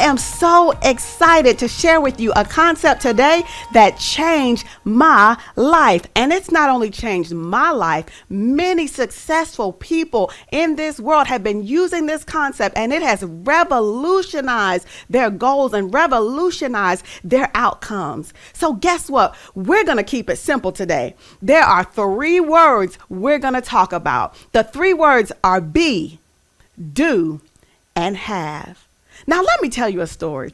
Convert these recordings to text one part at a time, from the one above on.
am so excited to share with you a concept today that changed my life. And it's not only changed my life, many successful people in this world have been using this concept, and it has revolutionized their goals and revolutionized their outcomes. So guess what? We're going to keep it simple today. There are 3 words we're going to talk about. The 3 words are be, do, and have. Now, let me tell you a story.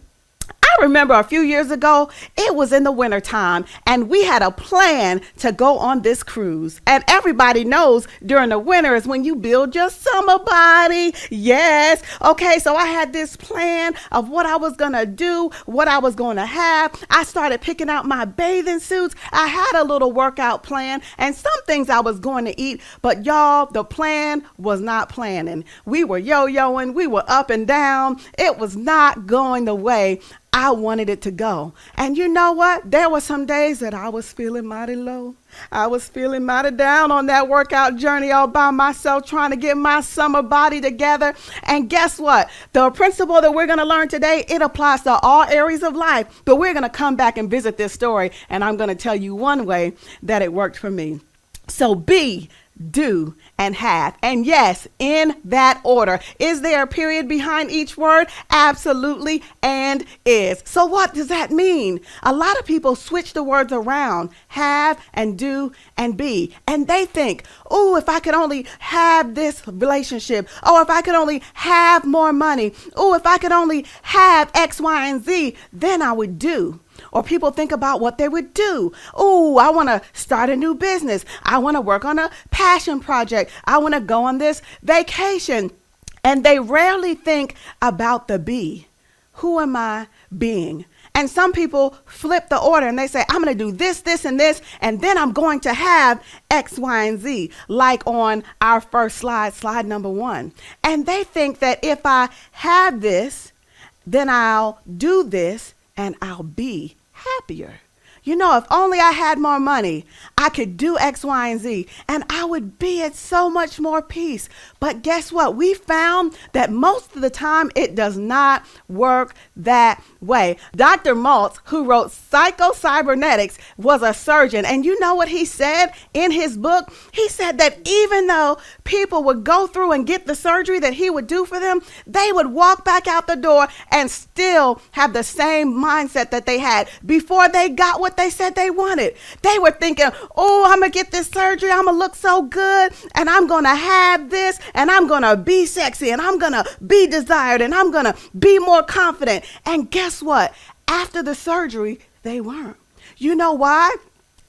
I remember a few years ago, it was in the wintertime, and we had a plan to go on this cruise. And everybody knows during the winter is when you build your summer body. Yes. Okay, so I had this plan of what I was going to do, what I was going to have. I started picking out my bathing suits. I had a little workout plan and some things I was going to eat. But y'all, the plan was not planning. We were yo-yoing. We were up and down. It was not going the way I wanted it to go. And you know what? There were some days that I was feeling mighty low. I was feeling mighty down on that workout journey all by myself, trying to get my summer body together. And guess what? The principle that we're going to learn today, it applies to all areas of life. But we're going to come back and visit this story, and I'm going to tell you one way that it worked for me. So be, do, and have. And yes, in that order. Is there a period behind each word? Absolutely, and is. So what does that mean? A lot of people switch the words around, have and do and be. And they think, oh, if I could only have this relationship. Oh, if I could only have more money. Oh, if I could only have X, Y, and Z, then I would do. Or people think about what they would do. Oh, I want to start a new business. I want to work on a passion project. I want to go on this vacation. And they rarely think about the be. Who am I being? And some people flip the order and they say, I'm going to do this, this, and this, and then I'm going to have X, Y, and Z, like on our first slide, slide number 1. And they think that if I have this, then I'll do this and I'll be happier. You know, if only I had more money, I could do X, Y, and Z, and I would be at so much more peace. But guess what? We found that most of the time it does not work that way. Dr. Maltz, who wrote Psycho-Cybernetics, was a surgeon. And you know what he said in his book? He said that even though people would go through and get the surgery that he would do for them, they would walk back out the door and still have the same mindset that they had before they got what they said they wanted. They were thinking, oh, I'm going to get this surgery. I'm going to look so good, and I'm going to have this, and I'm going to be sexy, and I'm going to be desired, and I'm going to be more confident. And guess what? After the surgery, they weren't. You know why?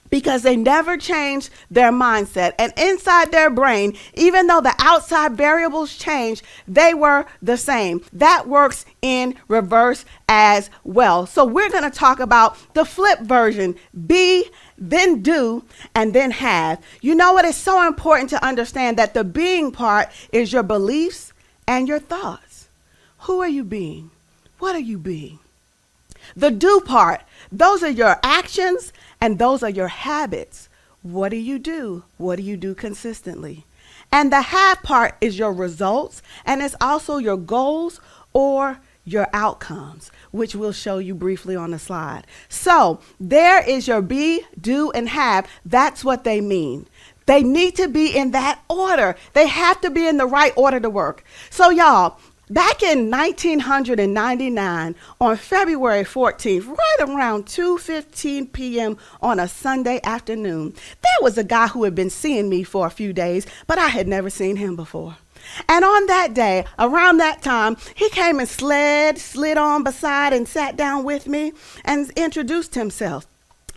Because they never changed their mindset. And inside their brain, even though the outside variables changed, they were the same. That works in reverse as well. So we're going to talk about the flip version. Be, then do, and then have. You know what? It's so important to understand that the being part is your beliefs and your thoughts. Who are you being? What are you being? The do part, those are your actions and those are your habits. What do you do? What do you do consistently? And the have part is your results, and it's also your goals or your outcomes, which we'll show you briefly on the slide. So there is your be, do, and have. That's what they mean. They need to be in that order. They have to be in the right order to work. So y'all, back in 1999, on February 14th, right around 2:15 p.m. on a Sunday afternoon, there was a guy who had been seeing me for a few days, but I had never seen him before. And on that day, around that time, he came and slid on beside and sat down with me and introduced himself.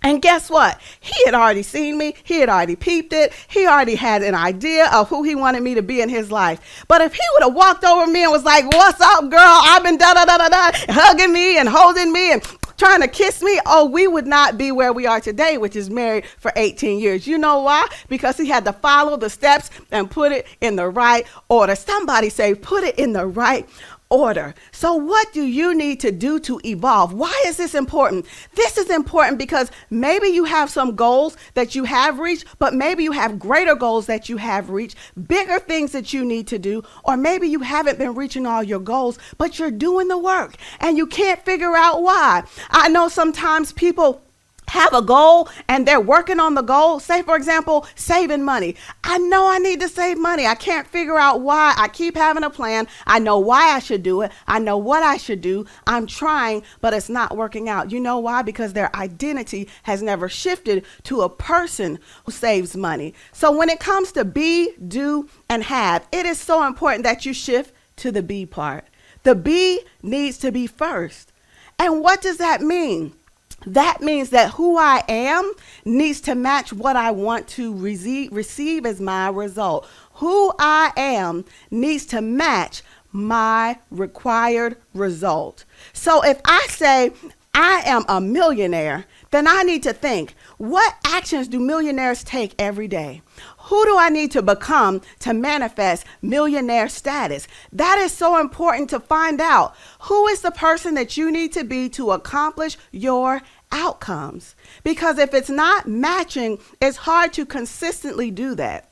And guess what? He had already seen me. He had already peeped it. He already had an idea of who he wanted me to be in his life. But if he would have walked over me and was like, what's up, girl? I've been da-da-da-da-da, hugging me and holding me and trying to kiss me, oh, we would not be where we are today, which is married for 18 years. You know why? Because he had to follow the steps and put it in the right order. Somebody say, put it in the right order. So what do you need to do to evolve? Why is this important? This is important because maybe you have some goals that you have reached, but maybe you have greater goals that you have reached, bigger things that you need to do, or maybe you haven't been reaching all your goals, but you're doing the work and you can't figure out why. I know sometimes people have a goal and they're working on the goal. Say, for example, saving money. I know I need to save money. I can't figure out why. I keep having a plan. I know why I should do it. I know what I should do. I'm trying, but it's not working out. You know why? Because their identity has never shifted to a person who saves money. So when it comes to be, do, and have, it is so important that you shift to the be part. The be needs to be first. And what does that mean? That means that who I am needs to match what I want to receive as my result. Who I am needs to match my required result. So if I say I am a millionaire, then I need to think, what actions do millionaires take every day? Who do I need to become to manifest millionaire status? That is so important to find out. Who is the person that you need to be to accomplish your outcomes? Because if it's not matching, it's hard to consistently do that.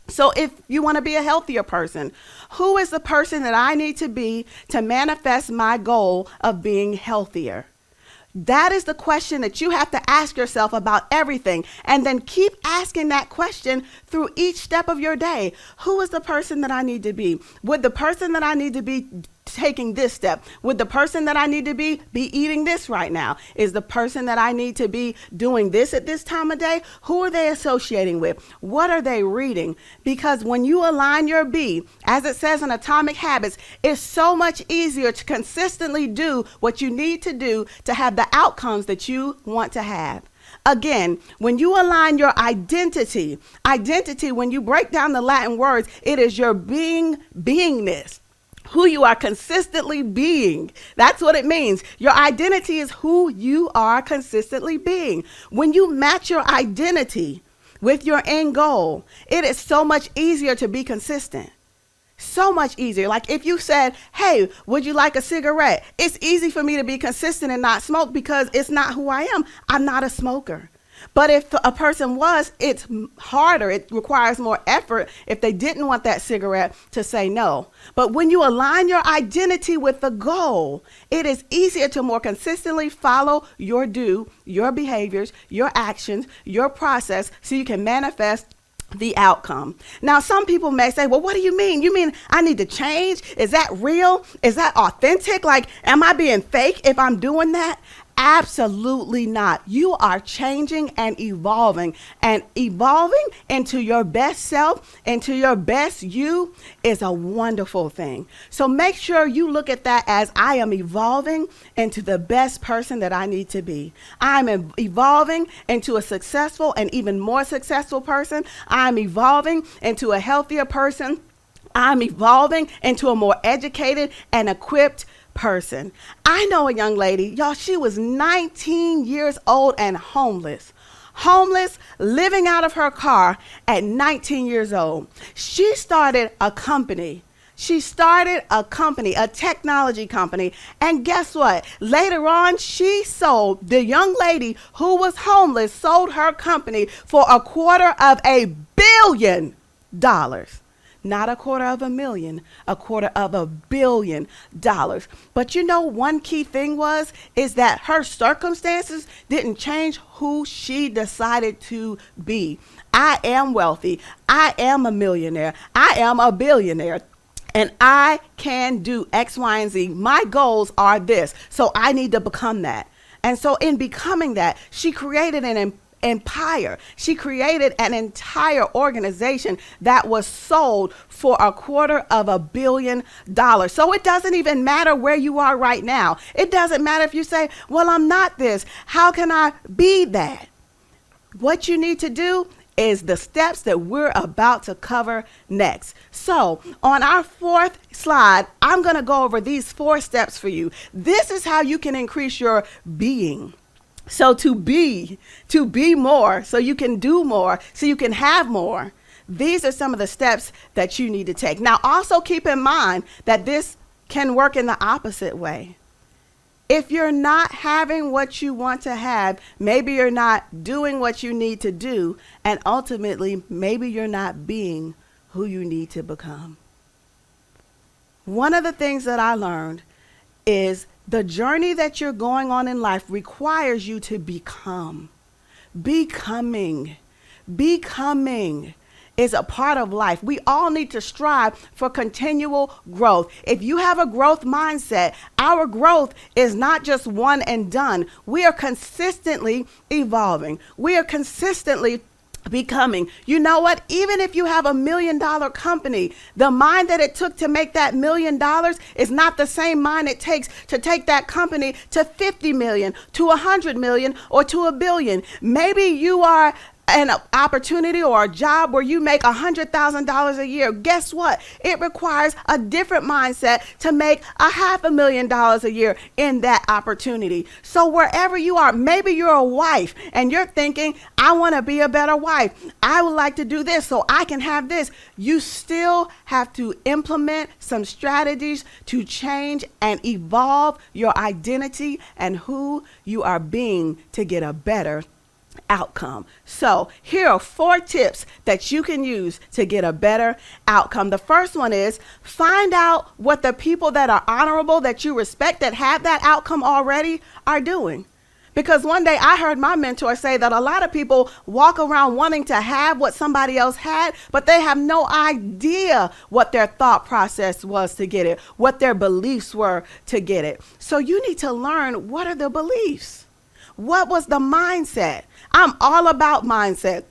So if you want to be a healthier person, who is the person that I need to be to manifest my goal of being healthier? That is the question that you have to ask yourself about everything. And then keep asking that question through each step of your day. Who is the person that I need to be? Would the person that I need to be taking this step? Would the person that I need to be eating this right now? Is the person that I need to be doing this at this time of day? Who are they associating with? What are they reading? Because when you align your be, as it says in Atomic Habits, it's so much easier to consistently do what you need to do to have the outcomes that you want to have. Again, when you align your identity, when you break down the Latin words, it is your beingness. Who you are consistently being. That's what it means. Your identity is who you are consistently being. When you match your identity with your end goal, it is so much easier to be consistent. So much easier. Like if you said, hey, would you like a cigarette? It's easy for me to be consistent and not smoke because it's not who I am. I'm not a smoker. But if a person was, it's harder. It requires more effort if they didn't want that cigarette to say no. But when you align your identity with the goal, it is easier to more consistently follow your behaviors, your actions, your process so you can manifest the outcome. Now, some people may say, well, what do you mean? You mean I need to change? Is that real? Is that authentic? Like, am I being fake if I'm doing that? Absolutely not. You are changing and evolving into your best self, into your best you is a wonderful thing. So make sure you look at that as I am evolving into the best person that I need to be. I'm evolving into a successful and even more successful person. I'm evolving into a healthier person. I'm evolving into a more educated and equipped person. I know a young lady, y'all, she was 19 years old and homeless, living out of her car at 19 years old. She started a company. A technology company. And guess what? Later on, the young lady who was homeless sold her company for $250 million. Not $250,000, $250 million. But you know, one key thing is that her circumstances didn't change who she decided to be. I am wealthy. I am a millionaire. I am a billionaire. And I can do X, Y, and Z. My goals are this. So I need to become that. And so in becoming that, she created an empire. She created an entire organization that was sold for $250 million. So it doesn't even matter where you are right now. It doesn't matter if you say, well, I'm not this. How can I be that? What you need to do is the steps that we're about to cover next. So on our fourth slide, I'm going to go over these 4 steps for you. This is how you can increase your being. So to be more, so you can do more, so you can have more. These are some of the steps that you need to take. Now, also keep in mind that this can work in the opposite way. If you're not having what you want to have, maybe you're not doing what you need to do, and ultimately, maybe you're not being who you need to become. One of the things that I learned is the journey that you're going on in life requires you to become. Becoming is a part of life. We all need to strive for continual growth. If you have a growth mindset, our growth is not just one and done. We are consistently evolving. We are consistently becoming. You know what? Even if you have $1 million company, the mind that it took to make that $1 million is not the same mind it takes to take that company to 50 million, to 100 million, or to $1 billion. Maybe you are an opportunity or a job where you make $100,000 a year. Guess what? It requires a different mindset to make $500,000 a year in that opportunity. So wherever you are, maybe you're a wife and you're thinking, I want to be a better wife. I would like to do this so I can have this. You still have to implement some strategies to change and evolve your identity and who you are being to get a better outcome. So here are 4 tips that you can use to get a better outcome. The first one is find out what the people that are honorable, that you respect, that have that outcome already are doing. Because one day I heard my mentor say that a lot of people walk around wanting to have what somebody else had, but they have no idea what their thought process was to get it, what their beliefs were to get it. So you need to learn, what are the beliefs? What was the mindset? I'm all about mindset.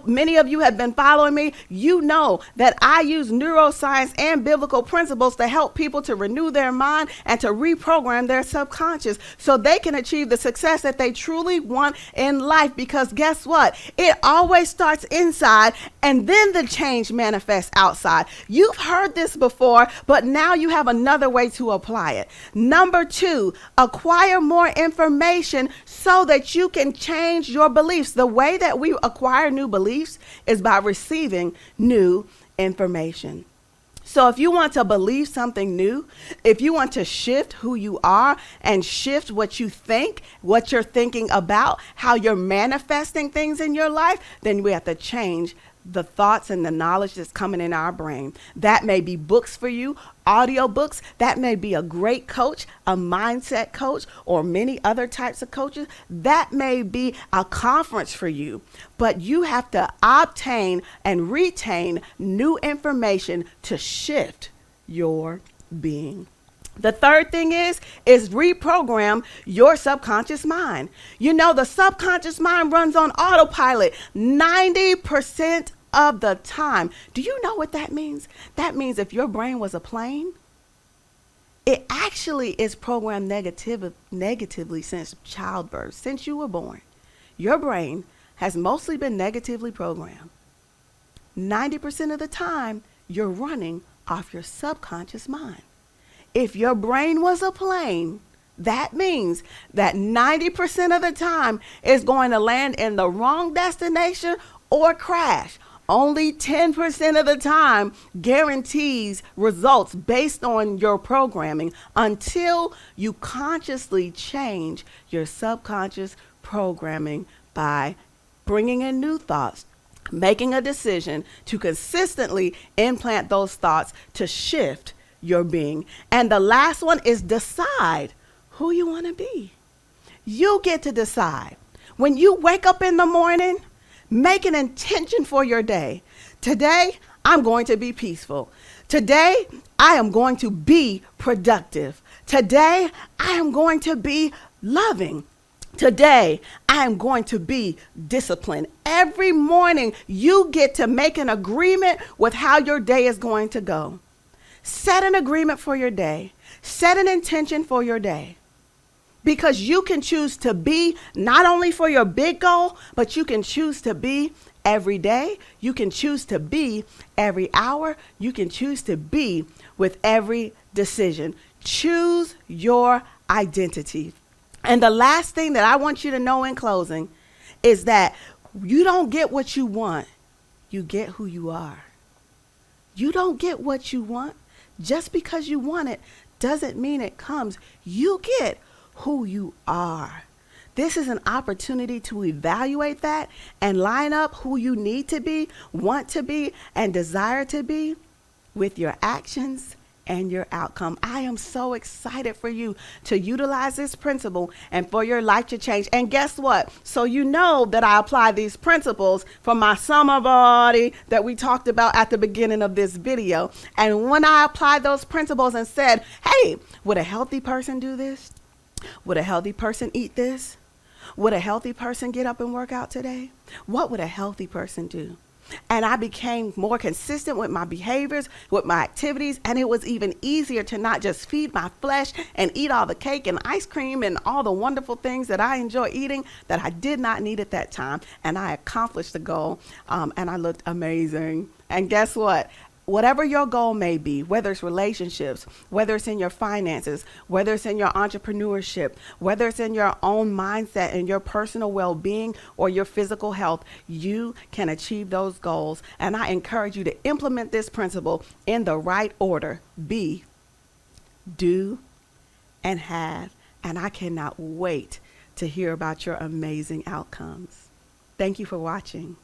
Many of you have been following me. You know that I use neuroscience and biblical principles to help people to renew their mind and to reprogram their subconscious so they can achieve the success that they truly want in life. Because guess what? It always starts inside and then the change manifests outside. You've heard this before, but now you have another way to apply it. Number 2, acquire more information so that you can change your beliefs. The way that we acquire new beliefs is by receiving new information. So if you want to believe something new, if you want to shift who you are and shift what you think, what you're thinking about, how you're manifesting things in your life, then we have to change the thoughts and the knowledge that's coming in our brain. That may be books for you, audio books. That may be a great coach, a mindset coach, or many other types of coaches. That may be a conference for you. But you have to obtain and retain new information to shift your being. The third thing is reprogram your subconscious mind. You know, the subconscious mind runs on autopilot 90% of the time. Do you know what that means? That means if your brain was a plane, it actually is programmed negatively since childbirth, since you were born. Your brain has mostly been negatively programmed. 90% of the time, you're running off your subconscious mind. If your brain was a plane, that means that 90% of the time it's going to land in the wrong destination or crash. Only 10% of the time guarantees results based on your programming until you consciously change your subconscious programming by bringing in new thoughts, making a decision to consistently implant those thoughts to shift your being. And the last one is decide who you want to be. You get to decide. When you wake up in the morning, make an intention for your day. Today, I'm going to be peaceful. Today, I am going to be productive. Today, I am going to be loving. Today, I am going to be disciplined. Every morning, you get to make an agreement with how your day is going to go. Set an agreement for your day. Set an intention for your day. Because you can choose to be not only for your big goal, but you can choose to be every day. You can choose to be every hour. You can choose to be with every decision. Choose your identity. And the last thing that I want you to know in closing is that you don't get what you want. You get who you are. You don't get what you want. Just because you want it doesn't mean it comes. You get who you are. This is an opportunity to evaluate that and line up who you need to be, want to be, and desire to be with your actions and your outcome. I am so excited for you to utilize this principle and for your life to change. And guess what? So you know that I apply these principles for my summer body that we talked about at the beginning of this video. And when I applied those principles and said, hey, would a healthy person do this? Would a healthy person eat this? Would a healthy person get up and work out today? What would a healthy person do? And I became more consistent with my behaviors, with my activities, and it was even easier to not just feed my flesh and eat all the cake and ice cream and all the wonderful things that I enjoy eating that I did not need at that time. And I accomplished the goal, and I looked amazing. And guess what? Whatever your goal may be, whether it's relationships, whether it's in your finances, whether it's in your entrepreneurship, whether it's in your own mindset and your personal well-being or your physical health, you can achieve those goals. And I encourage you to implement this principle in the right order: be, do, and have. And I cannot wait to hear about your amazing outcomes. Thank you for watching.